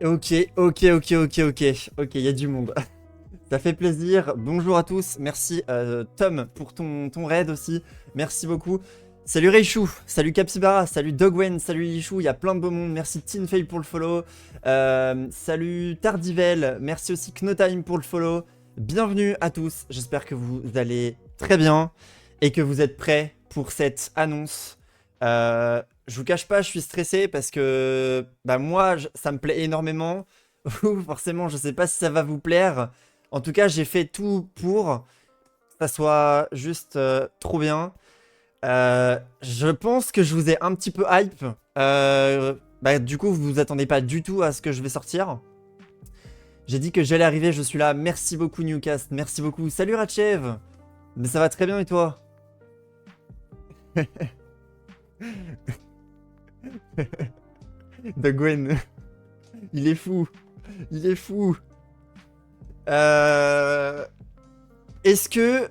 Ok, ok, il y a du monde. Ça fait plaisir. Bonjour à tous. Merci Tom pour ton raid aussi. Merci beaucoup. Salut Reichou, salut Capsibara, salut Dogwen, salut Lichou, il y a plein de beaux mondes. Merci Tinfei pour le follow. Salut Tardivel, merci aussi Knotime pour le follow. Bienvenue à tous, j'espère que vous allez très bien et que vous êtes prêts pour cette annonce. Je vous cache pas, je suis stressé parce que bah moi, ça me plaît énormément. Vous, forcément, je sais pas si ça va vous plaire. En tout cas, j'ai fait tout pour que ça soit juste trop bien. Je pense que je vous ai un petit peu hype. Bah, du coup, vous vous attendez pas du tout à ce que je vais sortir. J'ai dit que j'allais arriver, je suis là. Merci beaucoup, Newcast. Merci beaucoup. Salut, Ratchev. Mais ça va très bien et toi? De Gwen. Il est fou. Il est fou. Euh... Est-ce que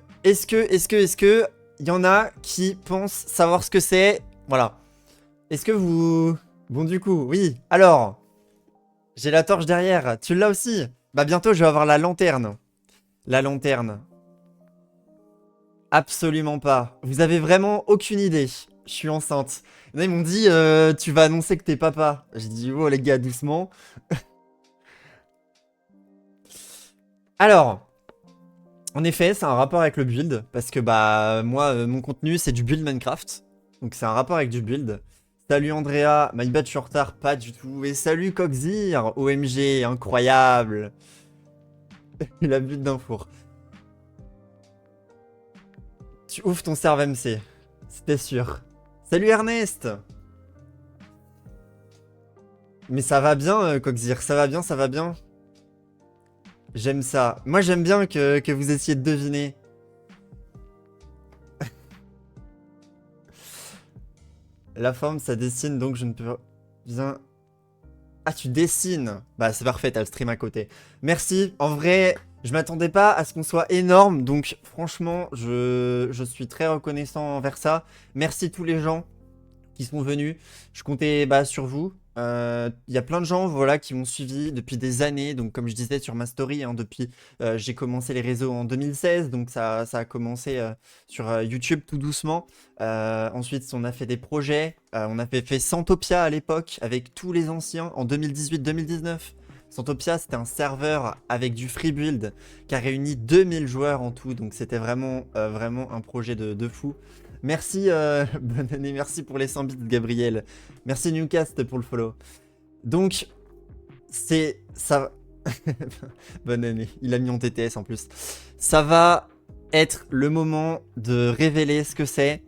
il y en a qui pensent savoir ce que c'est? Voilà. Est-ce que vous... Bon, du coup, oui. Alors, j'ai la torche derrière. Tu l'as aussi? Bah, bientôt, je vais avoir la lanterne. La lanterne. Absolument pas. Vous avez vraiment aucune idée. Je suis enceinte. Il y en a, ils m'ont dit, tu vas annoncer que t'es papa. J'ai dit, oh les gars, doucement. Alors, en effet, c'est un rapport avec le build. Parce que, bah, moi, mon contenu, c'est du build Minecraft. Donc, c'est un rapport avec du build. Salut Andrea, my bad, je suis en retard, pas du tout. Et salut Coxir, OMG, incroyable. Il a build d'un four. Tu ouvres ton serve MC. C'était sûr. Salut Ernest. Mais ça va bien, Coxir. Ça va bien, ça va bien. J'aime ça. Moi, j'aime bien que vous essayiez de deviner. La forme, ça dessine, donc je ne peux bien... Ah, tu dessines. Bah, c'est parfait, t'as le stream à côté. Merci. En vrai, je m'attendais pas à ce qu'on soit énorme. Donc, franchement, je suis très reconnaissant envers ça. Merci tous les gens qui sont venus. Je comptais bah, sur vous. Il y a plein de gens voilà, qui m'ont suivi depuis des années. Donc, comme je disais sur ma story, hein, depuis j'ai commencé les réseaux en 2016. Donc, ça a commencé sur YouTube tout doucement. Ensuite, on a fait des projets. On avait fait Santopia à l'époque avec tous les anciens en 2018-2019. Santopia, c'était un serveur avec du free build qui a réuni 2000 joueurs en tout. Donc, c'était vraiment, vraiment un projet de fou. Merci, bonne année, merci pour les 100 bits, Gabriel. Merci Newcast pour le follow. Donc, c'est... ça... bonne année, il a mis en TTS en plus. Ça va être le moment de révéler ce que c'est.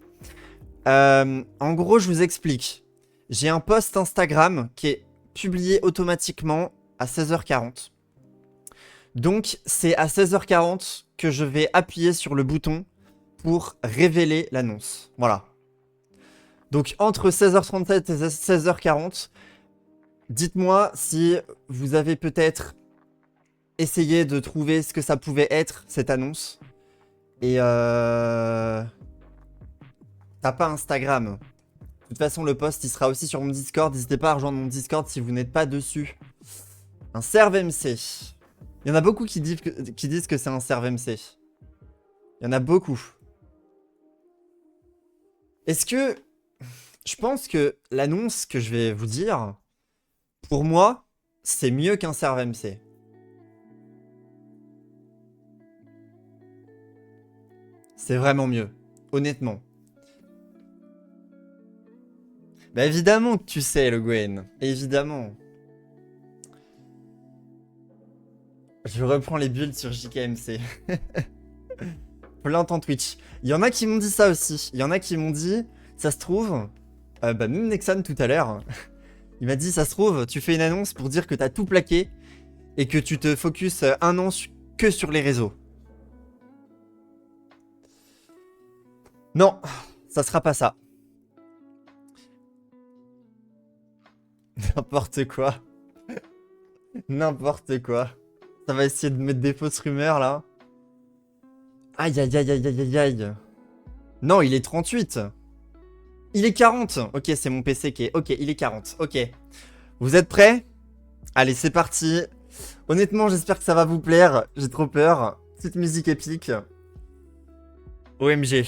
En gros, je vous explique. J'ai un post Instagram qui est publié automatiquement à 16h40. Donc, c'est à 16h40 que je vais appuyer sur le bouton pour révéler l'annonce. Voilà. Donc entre 16h37 et 16h40, dites-moi si vous avez peut-être essayé de trouver ce que ça pouvait être, cette annonce. Et t'as pas Instagram. De toute façon, le post, il sera aussi sur mon Discord. N'hésitez pas à rejoindre mon Discord si vous n'êtes pas dessus. Un serve MC. Il y en a beaucoup qui disent que c'est un serve MC. Il y en a beaucoup. Est-ce que... Je pense que l'annonce que je vais vous dire, pour moi, c'est mieux qu'un serve MC. C'est vraiment mieux, honnêtement. Bah évidemment que tu sais, le Gwen. Évidemment. Je reprends les builds sur JKMC. Plein temps Twitch. Il y en a qui m'ont dit ça aussi. Il y en a qui m'ont dit, ça se trouve... bah même Nexan tout à l'heure, il m'a dit, ça se trouve, tu fais une annonce pour dire que t'as tout plaqué et que tu te focuses un an que sur les réseaux. Non, ça sera pas ça. N'importe quoi. N'importe quoi. Ça va essayer de mettre des fausses rumeurs là. Aïe aïe aïe aïe aïe aïe aïe. Non, il est 38. Il est 40. Ok, c'est mon PC qui est... Ok, il est 40. Ok. Vous êtes prêts? Allez, c'est parti. Honnêtement, j'espère que ça va vous plaire. J'ai trop peur. Petite musique épique. OMG.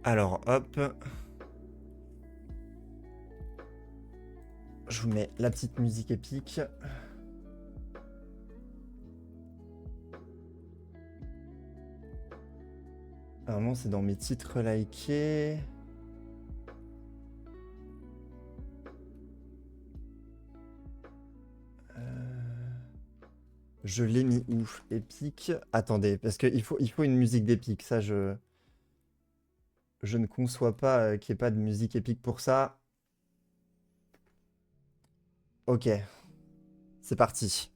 Alors, hop. Je vous mets la petite musique épique. Normalement, c'est dans mes titres likés. Je l'ai mis où? Épique. Attendez, parce qu'il faut une musique d'épique. Ça, je ne conçois pas qu'il n'y ait pas de musique épique pour ça. Ok. C'est parti.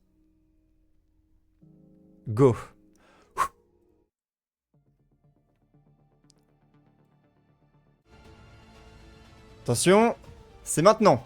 Go. Attention, c'est maintenant.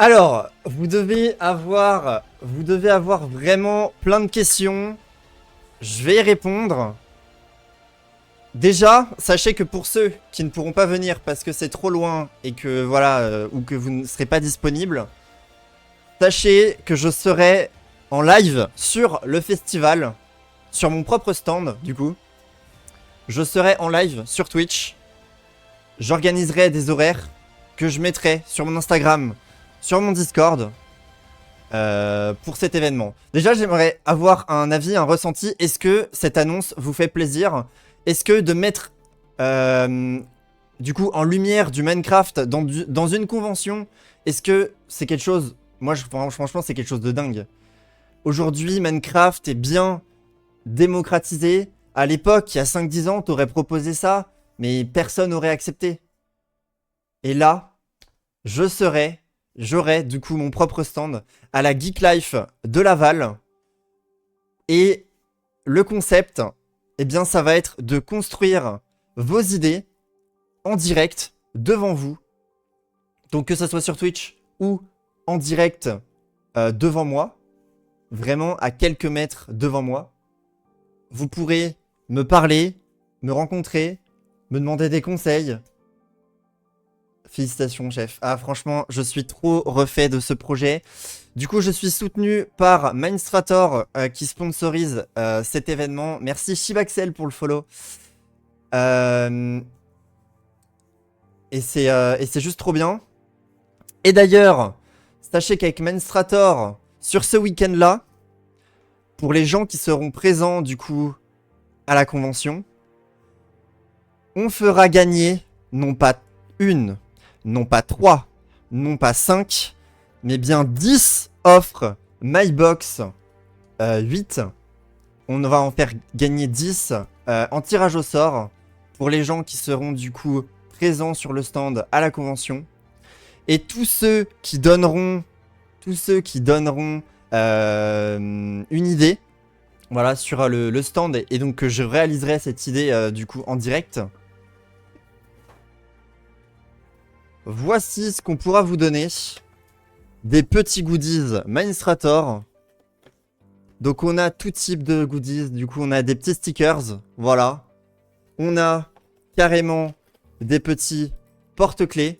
Alors, vous devez avoir vraiment plein de questions. Je vais y répondre. Déjà, sachez que pour ceux qui ne pourront pas venir parce que c'est trop loin et que voilà, ou que vous ne serez pas disponible, sachez que je serai en live sur le festival, sur mon propre stand du coup. Je serai en live sur Twitch. J'organiserai des horaires que je mettrai sur mon Instagram, sur mon Discord, pour cet événement. Déjà, j'aimerais avoir un avis, un ressenti. Est-ce que cette annonce vous fait plaisir? Est-ce que de mettre, du coup, en lumière du Minecraft dans une convention, est-ce que c'est quelque chose... Moi, franchement, c'est quelque chose de dingue. Aujourd'hui, Minecraft est bien démocratisé. À l'époque, il y a 5-10 ans, t'aurais proposé ça, mais personne n'aurait accepté. Et là, j'aurai du coup mon propre stand à la Geek Life de Laval. Et le concept, eh bien, ça va être de construire vos idées en direct devant vous. Donc que ce soit sur Twitch ou en direct devant moi. Vraiment à quelques mètres devant moi. Vous pourrez me parler, me rencontrer, me demander des conseils. Félicitations, chef. Ah, franchement, je suis trop refait de ce projet. Du coup, je suis soutenu par Mindstrator qui sponsorise cet événement. Merci Shibaxel pour le follow. Et c'est juste trop bien. Et d'ailleurs, sachez qu'avec Mindstrator, sur ce week-end-là, pour les gens qui seront présents, du coup, à la convention, on fera gagner, non pas une, non pas 3, non pas 5, mais bien 10 offres MyBox 8. On va en faire gagner 10 en tirage au sort pour les gens qui seront du coup présents sur le stand à la convention. Et tous ceux qui donneront une idée, voilà, sur le stand, et donc je réaliserai cette idée du coup en direct. Voici ce qu'on pourra vous donner. des petits goodies Minestrator. Donc on a tout type de goodies. Du coup, on a des petits stickers. Voilà. On a carrément des petits porte-clés.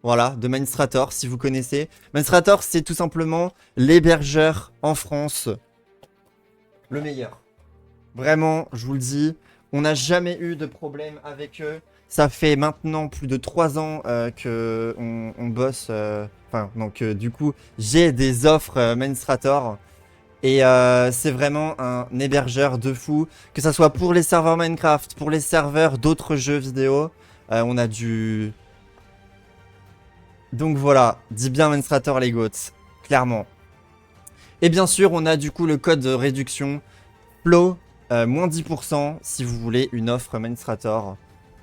Voilà, de Minestrator, si vous connaissez. Minestrator, c'est tout simplement l'hébergeur en France. Le meilleur. Vraiment, je vous le dis. On n'a jamais eu de problème avec eux. Ça fait maintenant plus de 3 ans que on bosse. Enfin, donc du coup, j'ai des offres Minestrator. Et c'est vraiment un hébergeur de fou. Que ça soit pour les serveurs Minecraft, pour les serveurs d'autres jeux vidéo. On a du... Donc voilà, dis bien Minestrator les goats. Clairement. Et bien sûr, on a du coup le code de réduction FLO, moins 10% si vous voulez une offre Minestrator.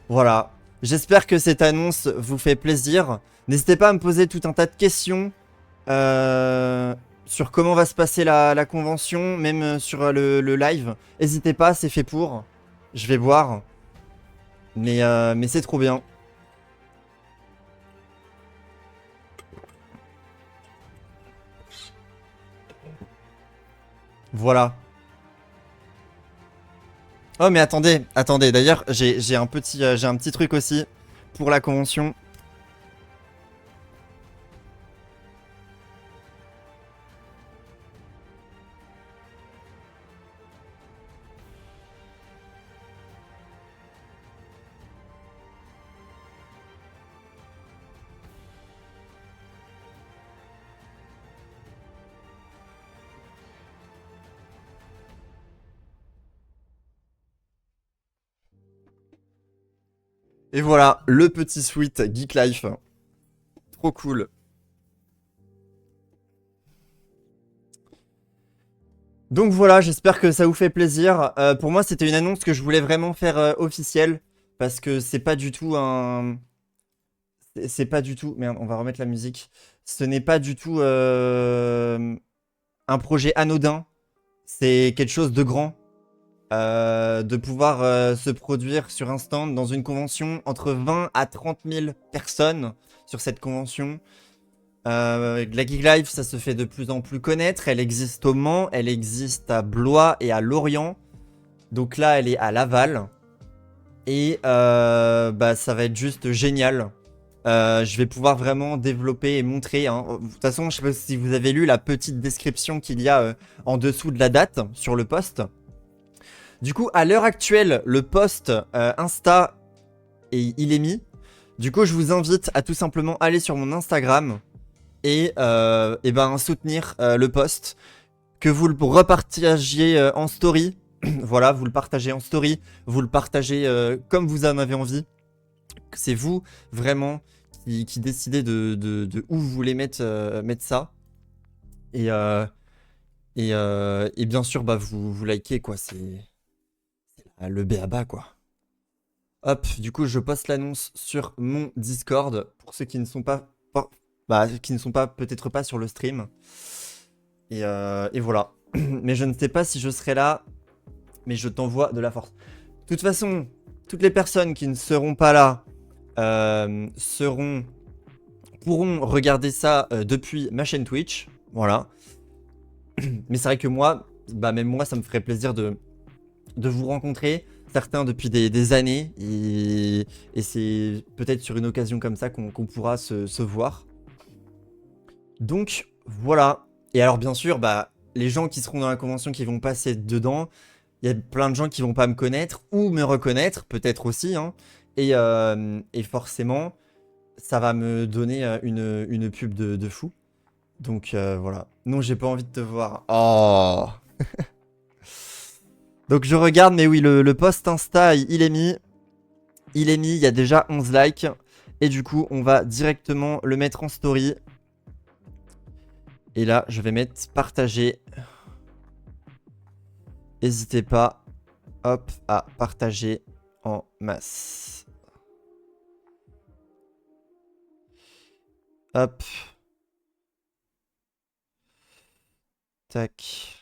Voilà. J'espère que cette annonce vous fait plaisir. N'hésitez pas à me poser tout un tas de questions sur comment va se passer la convention, même sur le live. N'hésitez pas, c'est fait pour. Je vais voir. Mais c'est trop bien. Voilà. Oh mais attendez, attendez. D'ailleurs, j'ai un petit truc aussi pour la convention. Et voilà, le petit suite Geek Life. Trop cool. Donc voilà, j'espère que ça vous fait plaisir. Pour moi, c'était une annonce que je voulais vraiment faire officielle. Parce que c'est pas du tout un... C'est pas du tout... Merde, on va remettre la musique. Ce n'est pas du tout un projet anodin. C'est quelque chose de grand. De pouvoir se produire sur un stand dans une convention entre 20 à 30 000 personnes sur cette convention. La Geek Live, ça se fait de plus en plus connaître. Elle existe au Mans, elle existe à Blois et à Lorient. Donc là, elle est à Laval. Et bah, ça va être juste génial. Je vais pouvoir vraiment développer et montrer. Hein. De toute façon, je sais pas si vous avez lu la petite description qu'il y a en dessous de la date sur le post. Du coup, à l'heure actuelle, le post Insta, il est mis. Du coup, je vous invite à tout simplement aller sur mon Instagram et ben soutenir le post, que vous le repartagiez en story. Voilà, vous le partagez en story, vous le partagez comme vous en avez envie. C'est vous vraiment qui décidez de où vous voulez mettre, mettre ça. Et, et bien sûr, bah, vous likez quoi, c'est le b.a.-ba quoi. Hop, du coup, je poste l'annonce sur mon Discord pour ceux qui ne sont pas, bah, qui ne sont pas peut-être pas sur le stream. Et voilà. Mais je ne sais pas si je serai là, mais je t'envoie de la force. De toute façon, toutes les personnes qui ne seront pas là pourront regarder ça depuis ma chaîne Twitch. Voilà. Mais c'est vrai que moi, bah même moi, ça me ferait plaisir de vous rencontrer. Certains depuis des années. Et c'est peut-être sur une occasion comme ça qu'on pourra se voir. Donc, voilà. Et alors, bien sûr, bah, les gens qui seront dans la convention, qui vont passer dedans, il y a plein de gens qui vont pas me connaître ou me reconnaître, peut-être aussi. Hein. Et forcément, ça va me donner une pub de fou. Donc, voilà. Non, j'ai pas envie de te voir. Oh. Donc, je regarde, mais oui, le post Insta, il est mis. Il est mis, il y a déjà 11 likes. Et du coup, on va directement le mettre en story. Et là, je vais mettre partager. N'hésitez pas, hop, à partager en masse. Hop. Tac.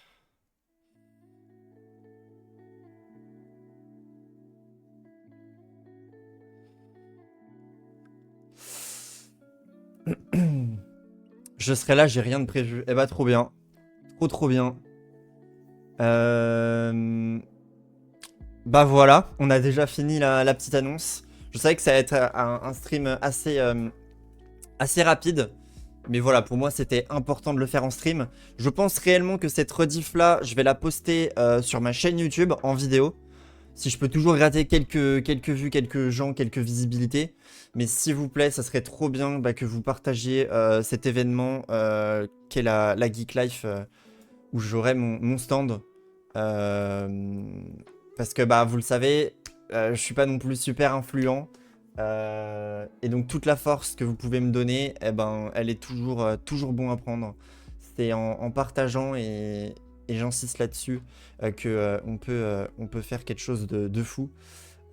Je serai là, j'ai rien de prévu. Eh bah trop bien. Trop bien. Bah voilà, on a déjà fini la petite annonce. Je savais que ça allait être un stream assez rapide. Mais voilà, pour moi, c'était important de le faire en stream. Je pense réellement que cette rediff-là, je vais la poster sur ma chaîne YouTube en vidéo. Si je peux toujours gratter quelques vues, quelques gens, quelques visibilités. Mais s'il vous plaît, ça serait trop bien que vous partagiez cet événement qu'est la Geek Life où j'aurai mon stand. Parce que bah vous le savez, je suis pas non plus super influent. Et donc toute la force que vous pouvez me donner, eh ben, elle est toujours bon à prendre. C'est en partageant et j'insiste là-dessus que on peut faire quelque chose de fou.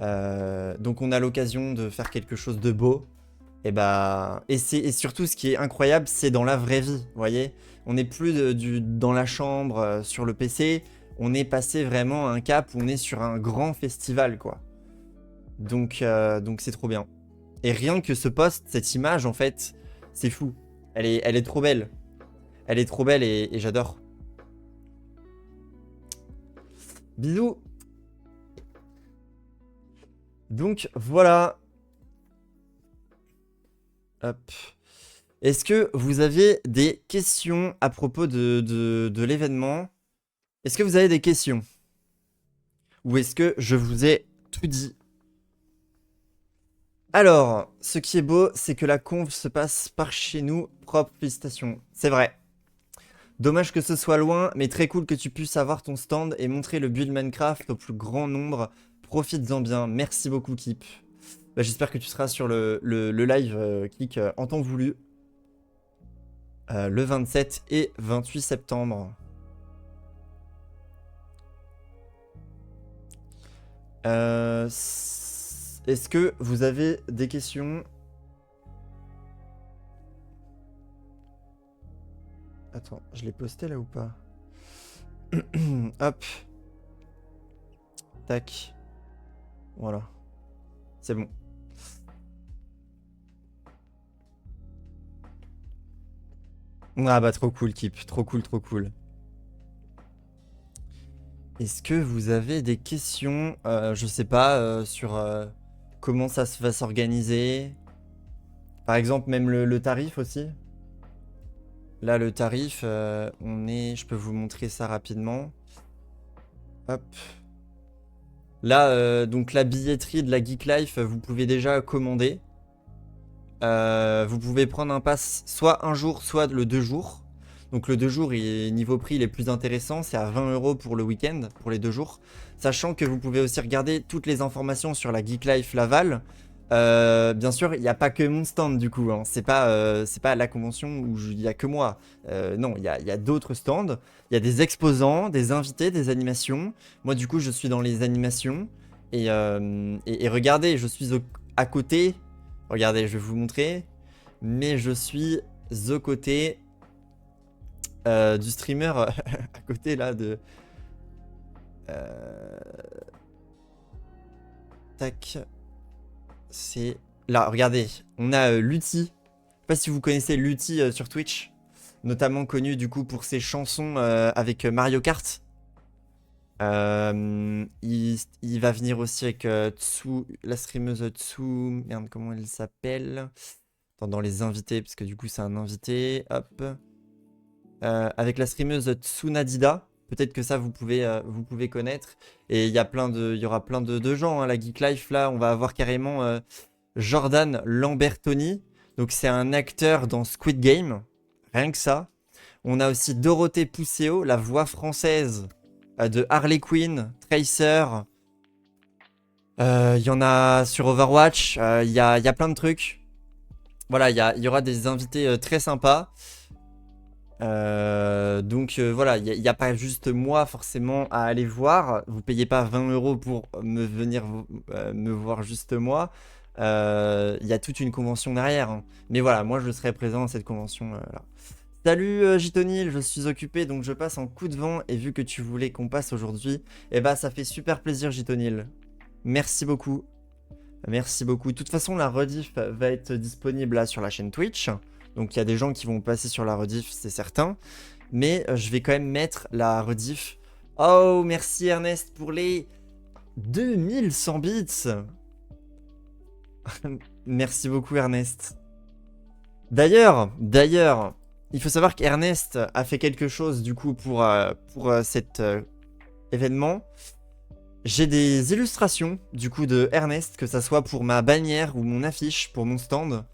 Donc on a l'occasion de faire quelque chose de beau. Et surtout ce qui est incroyable, c'est dans la vraie vie, vous voyez. On n'est plus dans la chambre, sur le PC. On est passé vraiment à un cap où on est sur un grand festival, quoi. Donc c'est trop bien. Et rien que ce post, cette image, en fait, c'est fou. Elle est trop belle. Elle est trop belle et j'adore. Bisous. Donc voilà. Hop. Est-ce que vous avez des questions à propos de l'événement? Est-ce que vous avez des questions? Ou est-ce que je vous ai tout dit? Alors, ce qui est beau, c'est que la conf se passe par chez nous. Propre, félicitations. C'est vrai. Dommage que ce soit loin, mais très cool que tu puisses avoir ton stand et montrer le build Minecraft au plus grand nombre. Profites-en bien. Merci beaucoup, Kip. Bah, j'espère que tu seras sur le live Kik en temps voulu. Le 27 et 28 septembre. Est-ce que vous avez des questions? Attends, je l'ai posté là ou pas? Hop. Tac. Voilà. C'est bon. Ah bah trop cool, Kip. Trop cool. Est-ce que vous avez des questions, je sais pas, sur comment ça va s'organiser? Par exemple, même le tarif aussi. Là, le tarif, je peux vous montrer ça rapidement. Hop. Là, donc la billetterie de la Geek Life, vous pouvez déjà commander. Vous pouvez prendre un pass soit un jour, soit le 2 jours. Donc le 2 jours, niveau prix, il est plus intéressant. C'est à 20 € pour le week-end, pour les 2 jours. Sachant que vous pouvez aussi regarder toutes les informations sur la Geek Life Laval. Bien sûr, il n'y a pas que mon stand du coup. Hein. C'est pas la convention où il n'y a que moi. Non, il y a d'autres stands. Il y a des exposants, des invités, des animations. Moi, du coup, je suis dans les animations. Et regardez, je suis à côté. Regardez, je vais vous montrer. Mais je suis aux côtés du streamer à côté là de... Tac. C'est... Là, regardez. On a Lutti. Je sais pas si vous connaissez Lutti sur Twitch. Notamment connu du coup pour ses chansons avec Mario Kart. Il va venir aussi avec la streameuse Tsu. Merde, comment elle s'appelle? Attends, dans les invités, parce que du coup c'est un invité. Hop. Avec la streameuse Tsunadida. Peut-être que ça vous pouvez connaître. Et il y aura plein de gens. Hein, la Geek Life là, on va avoir carrément Jordan Lambertoni. Donc c'est un acteur dans Squid Game. Rien que ça. On a aussi Dorothée Pousseau, la voix française de Harley Quinn, Tracer. Il y en a sur Overwatch. Il y a plein de trucs. Voilà, il y aura des invités très sympas. Donc voilà, il n'y a pas juste moi forcément à aller voir. Vous payez pas 20 € pour venir me voir juste moi. Il y a toute une convention derrière. Hein. Mais voilà, moi je serai présent à cette convention là. Salut Gitonil, je suis occupé donc je passe en coup de vent et vu que tu voulais qu'on passe aujourd'hui, eh bah ça fait super plaisir Gitonil. Merci beaucoup. Merci beaucoup. De toute façon, la rediff va être disponible là sur la chaîne Twitch. Donc il y a des gens qui vont passer sur la rediff, c'est certain. Mais je vais quand même mettre la rediff. Oh, merci Ernest pour les 2100 bits. Merci beaucoup Ernest. D'ailleurs, il faut savoir qu'Ernest a fait quelque chose du coup pour cet événement. J'ai des illustrations du coup de Ernest, que ça soit pour ma bannière ou mon affiche pour mon stand.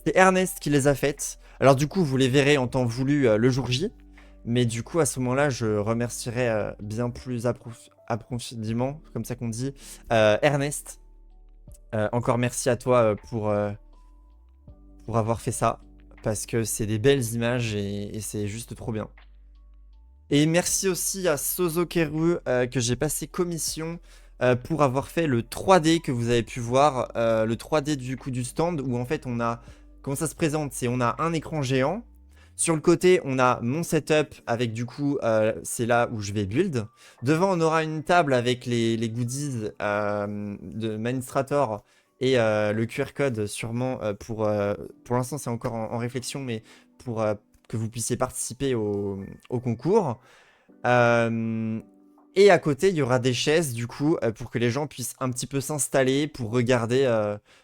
C'est Ernest qui les a faites. Alors du coup, vous les verrez en temps voulu le jour J. Mais du coup, à ce moment-là, je remercierai bien plus approfondément, comme ça qu'on dit, Ernest. Encore merci à toi pour avoir fait ça. Parce que c'est des belles images et c'est juste trop bien. Et merci aussi à Sozokeru que j'ai passé commission pour avoir fait le 3D que vous avez pu voir. Le 3D du coup du stand où en fait on a... Comment ça se présente? C'est on a un écran géant. Sur le côté, on a mon setup avec du coup, c'est là où je vais build. Devant, on aura une table avec les goodies de Minestrator et le QR code sûrement pour l'instant c'est encore en réflexion, mais pour que vous puissiez participer au concours. Et à côté, il y aura des chaises, du coup, pour que les gens puissent un petit peu s'installer, pour regarder,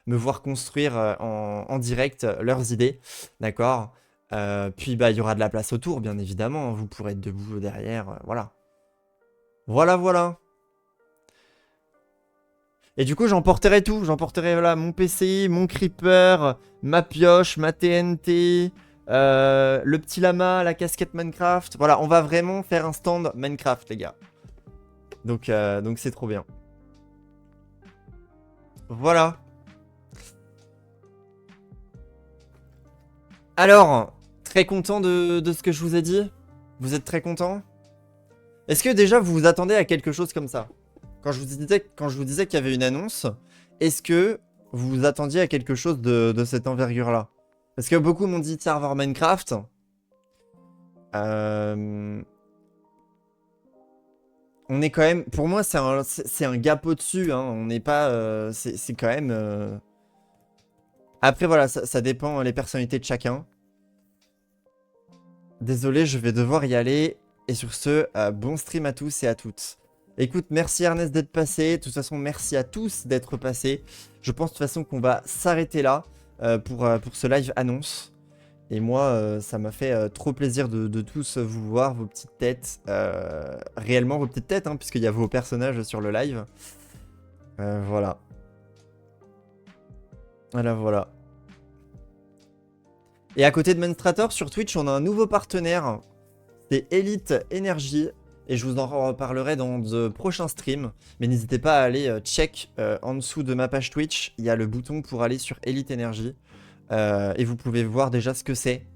me voir construire en direct leurs idées. D'accord? Puis, bah, il y aura de la place autour, bien évidemment. Vous pourrez être debout derrière, voilà. Voilà. Et du coup, j'emporterai tout. J'emporterai, voilà, mon PC, mon creeper, ma pioche, ma TNT... le petit lama, la casquette Minecraft. Voilà, on va vraiment faire un stand Minecraft, les gars. Donc c'est trop bien. Voilà. Alors, très content de ce que je vous ai dit? Vous êtes très content? Est-ce que déjà vous vous attendez à quelque chose comme ça? Quand je vous disais qu'il y avait une annonce, est-ce que vous vous attendiez à quelque chose de cette envergure-là? Parce que beaucoup m'ont dit serveur Minecraft. On est quand même... Pour moi, c'est un gap au-dessus. Hein. On n'est pas... c'est quand même... Après, voilà, ça dépend les personnalités de chacun. Désolé, je vais devoir y aller. Et sur ce, bon stream à tous et à toutes. Écoute, merci Ernest d'être passé. De toute façon, merci à tous d'être passés. Je pense de toute façon qu'on va s'arrêter là pour ce live annonce. Et moi, ça m'a fait trop plaisir de tous vous voir, vos petites têtes. Réellement vos petites têtes, hein, puisqu'il y a vos personnages sur le live. Voilà. Voilà. Et à côté de Monstrator, sur Twitch, on a un nouveau partenaire. C'est Elite Energy. Et je vous en reparlerai dans de prochains streams. Mais n'hésitez pas à aller check en dessous de ma page Twitch. Il y a le bouton pour aller sur Elite Energy. Et vous pouvez voir déjà ce que c'est.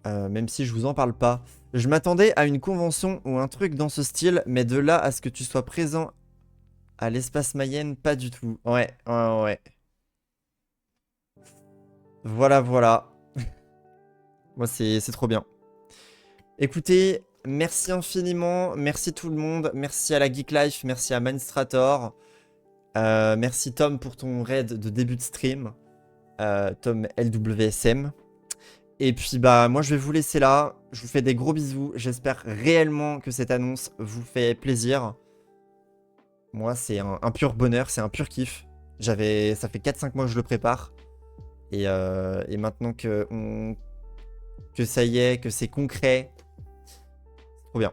Même si je vous en parle pas. Je m'attendais à une convention ou un truc dans ce style, mais de là à ce que tu sois présent à l'espace Mayenne, pas du tout. Ouais. Voilà. Moi, c'est trop bien. Écoutez, merci infiniment. Merci tout le monde. Merci à la Geek Life. Merci à Minestrator. Merci Tom pour ton raid de début de stream. Tom LWSM. Et puis bah moi je vais vous laisser là. Je vous fais des gros bisous. J'espère réellement que cette annonce vous fait plaisir. Moi c'est un pur bonheur, c'est un pur kiff. Ça fait 4-5 mois que je le prépare. Et maintenant que ça y est, que c'est concret. C'est trop bien.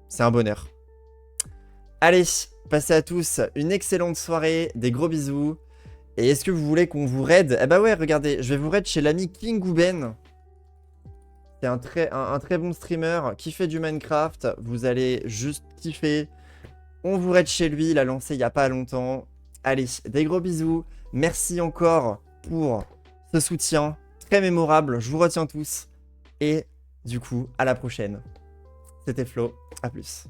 C'est un bonheur. Allez, passez à tous une excellente soirée. Des gros bisous. Et est-ce que vous voulez qu'on vous raid? Eh bah ouais, regardez, je vais vous raid chez l'ami King Gouben. C'est un très bon streamer qui fait du Minecraft. Vous allez juste kiffer. On vous raid chez lui, il a lancé il n'y a pas longtemps. Allez, des gros bisous. Merci encore pour ce soutien très mémorable. Je vous retiens tous. Et du coup, à la prochaine. C'était Flo. À plus.